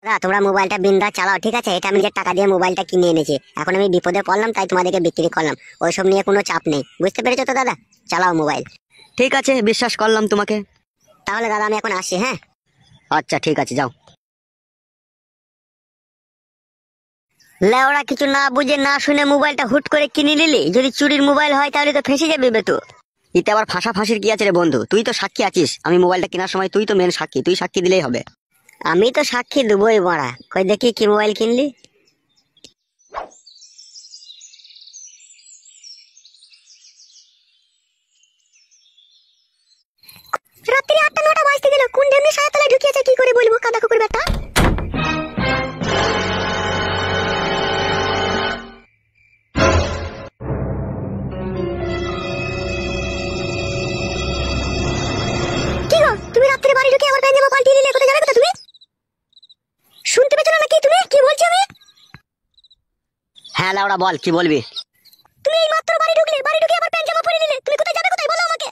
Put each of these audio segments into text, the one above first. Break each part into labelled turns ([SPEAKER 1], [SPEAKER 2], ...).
[SPEAKER 1] না তোমরা মোবাইলটা বিন্দাস চালাও, ঠিক আছে? এটা আমি যে টাকা দিয়ে মোবাইলটা কিনে এনেছি, এখন আমি বিপদে পড়লাম তাই তোমাদেরকে বিক্রি করলাম। ওইসব নিয়ে কোনো চাপ নেই, বুঝতে পেরেছো তো দাদা? চালাও মোবাইল।
[SPEAKER 2] ঠিক আছে, বিশ্বাস করলাম তোমাকে।
[SPEAKER 1] তাহলে দাদা আমি এখন আসি। হ্যাঁ
[SPEAKER 2] আচ্ছা ঠিক আছে, যাও।
[SPEAKER 1] লেওড়া, কিছু না বুঝে না শুনে মোবাইলটা হুট করে কিনে নিলি। যদি চুরির মোবাইল হয় তাহলে তো ফেঁসে যাবে বেতু।
[SPEAKER 2] এতে আবার ফাঁসির কি আছে রে বন্ধু? তুই তো সাক্ষী আছিস, আমি মোবাইলটা কেনার সময় তুই তো মেন সাক্ষী, তুই সাক্ষী দিলেই হবে।
[SPEAKER 1] আমি তো সাক্ষী দেবই বড়া। কই দেখি কি মোবাইল কিনলি। রাত্রি 8টা 9টা বাজতে গেল, কোন ঢেমনি সায়াতলায় ঢুকিয়েছে কি করে বলবো? কাদা কুকুর বেটা। কি গো, তুমি রাত্রে বাড়ি ঢুকে আমার প্যান্ট জামা পাল্টিয়ে নিলে, কোথায় যাবে কোথা তুমি? শুনতে পেছো না নাকি তুমি কি বলছি আমি?
[SPEAKER 2] হ্যাঁ লাউড়া, বল কি বলবি।
[SPEAKER 1] তুমি এই মাত্র বাড়ি ঢুকলে, বাড়ি ঢুকে আবার প্যান্ট জামা পরে নিলে, তুমি কোথায় যাবে কোথায় বলো আমাকে?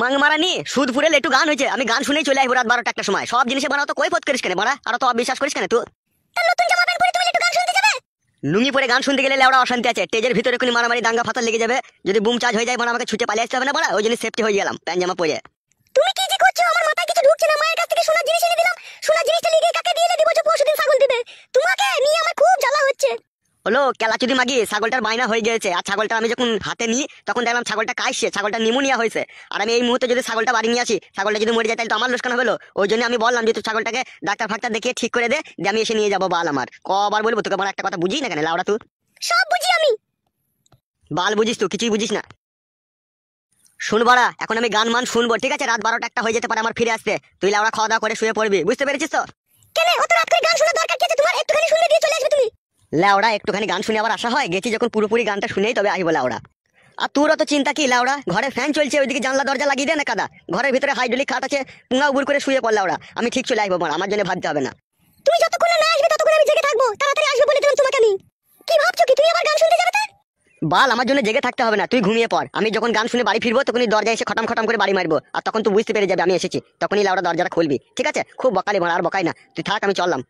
[SPEAKER 2] মাং মারানি সুদপুরে একটু গান হয়েছে, আমি গান শুনেই চলে আসবো রাত 12টা একটা সময়। সব জিনিসে বানাও তো কৈফত করিস কেন বাড়া? আর তো অবিশ্বাস করিস কেন তুই?
[SPEAKER 1] তার নতুন জামা প্যান্ট পরে তুমি একটু গান শুনতে যাবে?
[SPEAKER 2] লুঙ্গি পরে গান শুনতে গেলে লেওড়া অশান্তি আছে, স্টেজের ভিতরে কোনো মারামারি দাঙ্গা ফাতাল লেগে যাবে। যদি বুম চার্জ হয়ে যায় মানে আমাকে ছুটে পালিয়ে আসতে হবে না বাড়া, ওই জন্য সেফটি হয়ে গেলাম প্যান্ট জামা পরে।
[SPEAKER 1] তুমি কি যে করছো আমার মাথায় কিছু ঢুকছে না। মায়ের কাছ থেকে সোনার জিনিস এনে দিলাম, সোনার জিনিসটা লিখে কাকে দিয়ে দিব যে পরশুদিন ছাগল দিবে। তোমাকে নিয়ে আমার খুব জ্বালা হচ্ছে।
[SPEAKER 2] হলো কেলাচুদি মাগি, ছাগলটার বাইনা হয়ে গেছে। আর ছাগলটা আমি যখন হাতে নিই তখন দেখলাম ছাগলটা কাশছে, ছাগলটা নিমোনিয়া হয়েছে। আর আমি এই মুহূর্তে যদি ছাগলটা বাড়ি নিয়ে আসি, ছাগলটা যদি মরে যায় তাহলে তো আমার লোকসান হলো। ওই জন্য আমি বললাম যে তুই ছাগলটাকে ডাক্তার ফাক্তার দেখিয়ে ঠিক করে দে, যে আমি এসে নিয়ে যাবো বাল আমার। কবার বলবো তোকে, আমার একটা কথা বুঝিস না কেন লাউড়া তুই?
[SPEAKER 1] সব বুঝি আমি।
[SPEAKER 2] বাল বুঝিস তুই, কিছুই বুঝিস না। শুন বাড়া, এখন আমি গান মান শুনবো, ঠিক আছে? রাত 12টা 1টা হয়ে যেতে পারে আমার ফিরে আসতে। তুই লাউড়া খাওয়া দাওয়া করে শুয়ে পড়বি, বুঝতে পেরেছিস তো?
[SPEAKER 1] কেন অত রাত করে গান শোনার দরকার কি আছে তোমার? একটুখানি শুনলে দিয়ে চলে আসবে তুমি।
[SPEAKER 2] লাউড়া একটুখানি গান শুনে আবার আসা হয়? গেছি যখন পুরোপুরি গানটা শুনেই তবে আসবো লাউড়া। আর তোর অত চিন্তা কি লাউড়া? ঘরে ফ্যান চলছে, ওইদিকে জানলা দরজা লাগিয়ে দে না কাদা। ঘরের ভিতরে হাইড্রোলিক খাট আছে, পুঙ্গা উবুর করে শুয়ে পড় লাউড়া। আমি ঠিক চলে আসবো, আমার জন্য ভাবতে হবে না।
[SPEAKER 1] তুমি যতক্ষণ না আসবে ততক্ষণ আমি জেগে থাকবো। তাড়াতাড়ি আসবে বলে দিলাম তোমাকে আমি। কি ভাবছো কি তুমি আবার গান শুনতে যাবে?
[SPEAKER 2] বাল আমার জন্য জেগে থাকতে হবে না, তুই ঘুমিয়ে পড়। আমি যখন গান শুনে বাড়ি ফিরবো তখনই দরজা এসে খটাম খটাম করে বাড়ি মারবো, আর তখন তুই বুঝতে পেরে যাবে আমি এসেছি। তখনই লাউড়া দরজাটা খুলবি, ঠিক আছে? খুব বকালি মার, আর বকাই না, তুই থাক, আমি চললাম।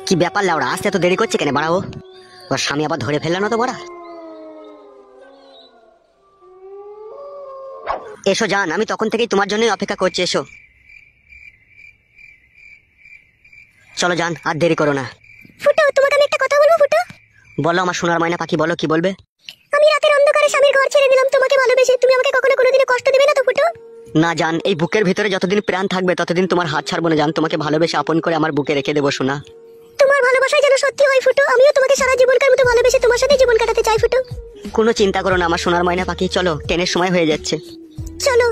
[SPEAKER 2] কি ব্যাপার লাউড়া, আসতে এত দেরি করছে কেন বাড়াও? ওর স্বামী আবার ধরে ফেললো না তো বড়া? এসো জান, আমি তখন থেকেই তোমার জন্যই অপেক্ষা করছি, এসো। চলো জান, আর দেরি করো না।
[SPEAKER 1] ফুটো, তোমাকে আমি একটা কথা বলবো ফুটো।
[SPEAKER 2] বলো আমার সোনার ময়না পাখি, বলো কি বলবে।
[SPEAKER 1] আমি রাতের অন্ধকারে স্বামীর ঘর ছেড়ে দিলাম তোমাকে ভালোবেসে। তুমি আমাকে কখনো কোনোদিনও কষ্ট দিবে না তো ফুটো?
[SPEAKER 2] না জান, এই বুকের ভিতরে যতদিন প্রাণ থাকবে ততদিন তোমার হাত ছাড়বো না জান। তোমাকে ভালোবেসে আপন করে আমার বুকে রেখে দেবো সোনা।
[SPEAKER 1] তোমার ভালোবাসায় যেন সত্যি হয় ফুটো। আমিও তোমাকে সারা জীবনকার মতো ভালোবেসে তোমার সাথে জীবন কাটাতে চাই ফুটো।
[SPEAKER 2] কোনো চিন্তা করো না আমার সোনার ময়না পাখি, চলো, ট্রেনের সময় হয়ে যাচ্ছে।
[SPEAKER 1] চলো।